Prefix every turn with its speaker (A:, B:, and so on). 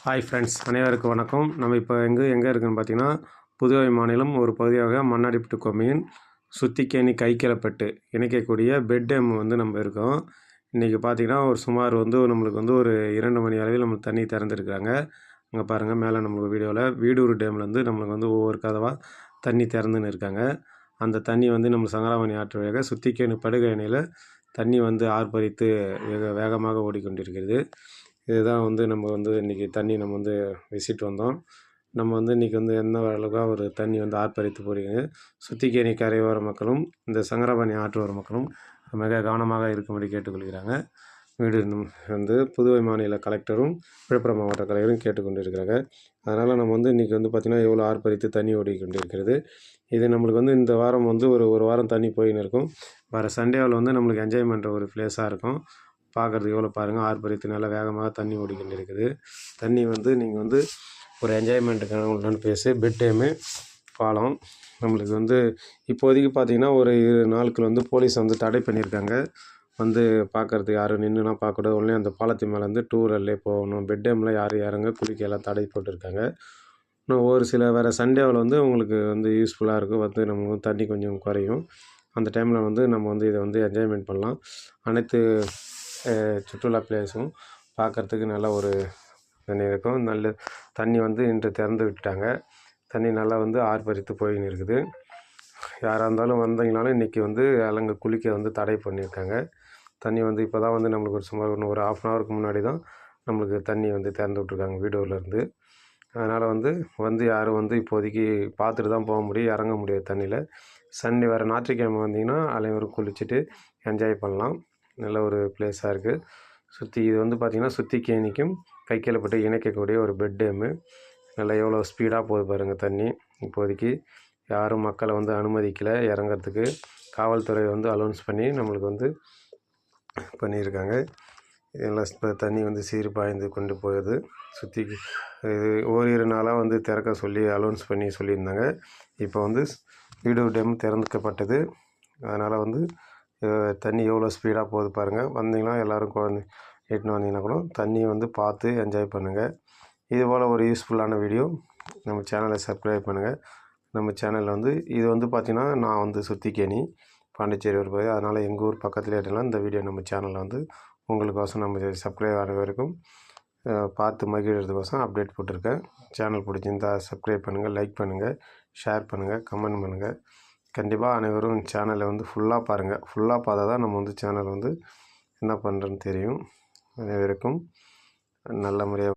A: Hi friends, அனைவருக்கும் வணக்கம். நம்ம இப்போ எங்கே இருக்குன்னு பார்த்தீங்கன்னா, புதுவை மாநிலம் ஒரு பகுதியாக மண்ணாடிப்பட்டு கொம்மியின் சுத்திக்கேணி கைக்கிளப்பட்டு இணைக்கக்கூடிய பெட் டேம் வந்து நம்ம இருக்கோம். இன்றைக்கி பார்த்திங்கன்னா சுமார் நம்மளுக்கு ஒரு 2 மணி அளவில் நம்மளுக்கு தண்ணி திறந்துருக்குறாங்க. அங்கே பாருங்கள், மேலே நம்மளுக்கு வீடியோவில் வீடூர் டேம்லேருந்து நம்மளுக்கு ஒவ்வொரு கதவாக தண்ணி திறந்துன்னு இருக்காங்க. அந்த தண்ணி நம்ம சங்கராமணி ஆற்று வழியாக சுத்திக்கேணி படுகை அணையில் தண்ணி ஆர்ப்பரித்து வேகமாக ஓடிக்கொண்டிருக்கிறது. இதுதான் நம்ம இன்றைக்கி தண்ணி நம்ம விசிட் வந்தோம். நம்ம இன்றைக்கி எந்த அளவுக்கு ஒரு தண்ணி ஆர்ப்பரித்து போகிறீங்க. சுத்திக்கேணி கரையோர மக்களும் இந்த சங்கராமணி ஆற்றோர மக்களும் மிக கவனமாக இருக்கும்படி கேட்டுக்கொள்கிறாங்க. வீடு புதுவை மாநில கலெக்டரும் விழுப்புரம் மாவட்ட கலெக்டரும் கேட்டுக்கொண்டிருக்கிறாங்க. அதனால் நம்ம இன்றைக்கி பார்த்திங்கன்னா எவ்வளோ ஆர்ப்பரித்து தண்ணி ஓடிக்கொண்டிருக்கிறது. இது நம்மளுக்கு இந்த வாரம் ஒரு வாரம் தண்ணி போயின்னு இருக்கும். வர சண்டேவில் நம்மளுக்கு என்ஜாய் பண்ணுற ஒரு பிளேஸாக இருக்கும். பார்க்குறதுக்கு எவ்வளோ பாருங்கள், ஆர்ப்பரித்து நல்லா வேகமாக தண்ணி ஓடிக்கிட்டு இருக்குது. தண்ணி நீங்கள் ஒரு என்ஜாய்மெண்ட்டுக்கான உள்ளான பிளேஸு பெட் டேமு பாலம். நம்மளுக்கு இப்போதைக்கு பார்த்திங்கன்னா ஒரு 2 நாட்கள் போலீஸ் தடை பண்ணியிருக்காங்க. பார்க்குறதுக்கு யாரும் நின்றுனா பார்க்கக்கூடாது. உடனே அந்த பாலத்து மேலே டூரல்லே போகணும். பெட் டேமில் யாரும் இறங்க குளிக்க எல்லாம் தடை போட்டிருக்காங்க. இன்னும் ஒரு சில வேறு சண்டேவில் உங்களுக்கு யூஸ்ஃபுல்லாக இருக்கும். நம்ம தண்ணி கொஞ்சம் குறையும். அந்த டைமில் நம்ம இதை என்ஜாய்மெண்ட் பண்ணலாம். அனைத்து சுற்றுலா பிளேஸும் பார்க்குறதுக்கு நல்ல ஒரு தண்ணி இருக்கும். நல்ல தண்ணி இன்று திறந்து விட்டாங்க. தண்ணி நல்லா ஆர்ப்பரித்து போயின்னு இருக்குது. யாராக இருந்தாலும் வந்தீங்கனாலும் இன்றைக்கி அங்கே குளிக்க தடை பண்ணியிருக்காங்க. தண்ணி இப்போ தான் நம்மளுக்கு சுமார் ஒரு ½ அன் ஹவருக்கு முன்னாடி தான் நம்மளுக்கு தண்ணி திறந்து விட்ருக்காங்க வீடூர்லேருந்து. அதனால் யாரும் இப்போதைக்கு பார்த்துட்டு தான் போக முடியும், இறங்க முடியாது தண்ணியில். சண்டே வேறு ஞாயிற்றுக்கிழமை வந்தீங்கன்னா அனைவரும் குளிச்சுட்டு என்ஜாய் பண்ணலாம். நல்ல ஒரு பிளேஸாக இருக்குது. இது பார்த்திங்கன்னா சுத்திக்கேணிக்கும் கைக்கிளப்பட்டு இணைக்கக்கூடிய ஒரு பெட் டேமு. நல்லா எவ்வளோ ஸ்பீடாக போகுது பாருங்கள் தண்ணி. இப்போதைக்கு யாரும் மக்களை அனுமதிக்கலை இறங்கிறதுக்கு. காவல்துறை அலௌன்ஸ் பண்ணி நம்மளுக்கு பண்ணியிருக்காங்க. எல்லாம் தண்ணி சீர்பாய்ந்து கொண்டு போகுது. இது ஓரிரு நாளாக திறக்க சொல்லி அலௌன்ஸ் பண்ணி சொல்லியிருந்தாங்க. இப்போ வீடூர் டேம் திறந்துக்கப்பட்டது. அதனால் தண்ணி எவ்வளோ ஸ்பீடாக போகுது பாருங்கள். வந்தீங்கன்னா எல்லோரும் குழந்தை இட்டுன்னு வந்தீங்கன்னா கூட தண்ணியை பார்த்து என்ஜாய் பண்ணுங்கள். இதுபோல் ஒரு யூஸ்ஃபுல்லான வீடியோ நம்ம சேனலை சப்ஸ்கிரைப் பண்ணுங்கள். நம்ம சேனலில் இது பார்த்திங்கன்னா நான் சுத்திக்கேணி பாண்டிச்சேரி ஒரு போய், அதனால் எங்கள் ஊர் பக்கத்துலேயே இருக்கலாம். இந்த வீடியோ நம்ம சேனலில் உங்களுக்கோசம் நம்ம சப்ஸ்கிரைப் ஆன வரைக்கும் பார்த்து மகிழ்கிறதுக்கோசம் அப்டேட் போட்டிருக்கேன். சேனல் பிடிச்சிருந்தா சப்ஸ்கிரைப் பண்ணுங்கள், லைக் பண்ணுங்கள், ஷேர் பண்ணுங்கள், கமெண்ட் பண்ணுங்கள். கண்டிப்பாக அனைவரும் சேனலை ஃபுல்லாக பாருங்கள். ஃபுல்லாக பார்த்தா தான் நம்ம சேனல் என்ன பண்ணுறதுன்னு தெரியும். அனைவருக்கும் நல்ல முறையாக